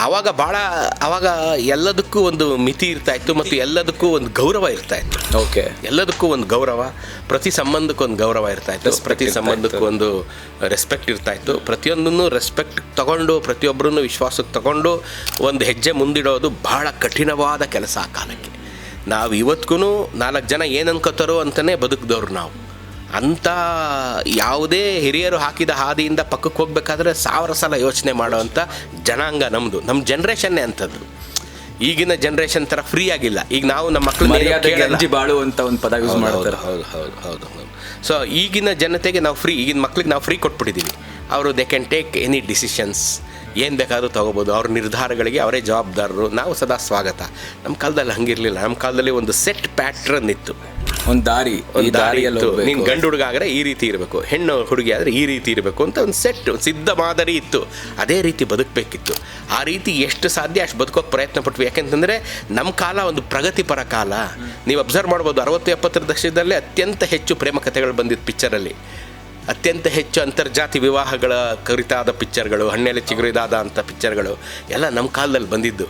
ಆವಾಗ ಎಲ್ಲದಕ್ಕೂ ಒಂದು ಮಿತಿ ಇರ್ತಾಯಿತ್ತು ಮತ್ತು ಎಲ್ಲದಕ್ಕೂ ಒಂದು ಗೌರವ ಇರ್ತಾಯಿತ್ತು. ಓಕೆ, ಎಲ್ಲದಕ್ಕೂ ಒಂದು ಗೌರವ, ಪ್ರತಿ ಸಂಬಂಧಕ್ಕೂ ಒಂದು ಗೌರವ ಇರ್ತಾಯಿತ್ತು, ಪ್ರತಿ ಸಂಬಂಧಕ್ಕೂ ಒಂದು ರೆಸ್ಪೆಕ್ಟ್ ಇರ್ತಾಯಿತ್ತು. ಪ್ರತಿಯೊಂದನ್ನು ರೆಸ್ಪೆಕ್ಟ್ ತಗೊಂಡು ಪ್ರತಿಯೊಬ್ಬರನ್ನು ವಿಶ್ವಾಸಕ್ಕೆ ತಗೊಂಡು ಒಂದು ಹೆಜ್ಜೆ ಮುಂದಿಡೋದು ಬಹಳ ಕಠಿಣವಾದ ಕೆಲಸ ಆ ಕಾಲಕ್ಕೆ. ನಾವು ಇವತ್ತಿಗೂ 4 ಜನ ಏನು ಅನ್ಕೋತಾರೋ ಅಂತಲೇ ಬದುಕಿದವ್ರು ನಾವು. ಅಂಥ ಯಾವುದೇ ಹಿರಿಯರು ಹಾಕಿದ ಹಾದಿಯಿಂದ ಪಕ್ಕಕ್ಕೆ ಹೋಗ್ಬೇಕಾದ್ರೆ 1000 ಸಲ ಯೋಚನೆ ಮಾಡೋವಂಥ ಜನಾಂಗ ನಮ್ಮ ಜನ್ರೇಷನ್ನೇ ಅಂಥದ್ದು. ಈಗಿನ ಜನ್ರೇಷನ್ ಥರ ಫ್ರೀ ಆಗಿಲ್ಲ. ಈಗ ನಾವು ನಮ್ಮ ಮಕ್ಕಳು ಬಾಳುವಂಥ ಒಂದು ಪದ ಯೂಸ್ ಮಾಡ್ತಾರೆ. ಹೌದು. ಸೊ ಈಗಿನ ಜನತೆಗೆ ನಾವು ಫ್ರೀ, ಈಗಿನ ಮಕ್ಳಿಗೆ ನಾವು ಫ್ರೀ ಕೊಟ್ಬಿಟ್ಟಿದ್ದೀವಿ. ಅವರು they can take any decisions, ಏನು ಬೇಕಾದರೂ ತೊಗೋಬೋದು. ಅವ್ರ ನಿರ್ಧಾರಗಳಿಗೆ ಅವರೇ ಜವಾಬ್ದಾರರು. ನಾವು ಸದಾ ಸ್ವಾಗತ. ನಮ್ಮ ಕಾಲದಲ್ಲಿ ಹಂಗಿರಲಿಲ್ಲ. ನಮ್ಮ ಕಾಲದಲ್ಲಿ ಒಂದು ಸೆಟ್ ಪ್ಯಾಟ್ರನ್ ಇತ್ತು, ಒಂದು ದಾರಿ ಇತ್ತು. ನೀನು ಗಂಡು ಹುಡುಗ ಆದರೆ ಈ ರೀತಿ ಇರಬೇಕು, ಹೆಣ್ಣು ಹುಡುಗಿ ಆದರೆ ಈ ರೀತಿ ಇರಬೇಕು ಅಂತ ಒಂದು ಸೆಟ್ ಸಿದ್ಧ ಮಾದರಿ ಇತ್ತು. ಅದೇ ರೀತಿ ಬದುಕಬೇಕಿತ್ತು. ಆ ರೀತಿ ಎಷ್ಟು ಸಾಧ್ಯ ಅಷ್ಟು ಬದುಕೋಕೆ ಪ್ರಯತ್ನ ಪಟ್ವಿ. ಯಾಕೆಂತಂದರೆ ನಮ್ಮ ಕಾಲ ಒಂದು ಪ್ರಗತಿಪರ ಕಾಲ. ನೀವು ಅಬ್ಸರ್ವ್ ಮಾಡ್ಬೋದು, 60-70 ದಶಕದಲ್ಲೇ ಅತ್ಯಂತ ಹೆಚ್ಚು ಪ್ರೇಮ ಕಥೆಗಳು ಬಂದಿದ್ದು ಪಿಕ್ಚರಲ್ಲಿ. ಅತ್ಯಂತ ಹೆಚ್ಚು ಅಂತರ್ಜಾತಿ ವಿವಾಹಗಳ ಕುರಿತಾದ ಪಿಕ್ಚರ್ಗಳು, ಹಣ್ಣೆಲೆ ಚಿಗುರಿದಾದ ಅಂಥ ಪಿಕ್ಚರ್ಗಳು ಎಲ್ಲ ನಮ್ಮ ಕಾಲದಲ್ಲಿ ಬಂದಿದ್ದು.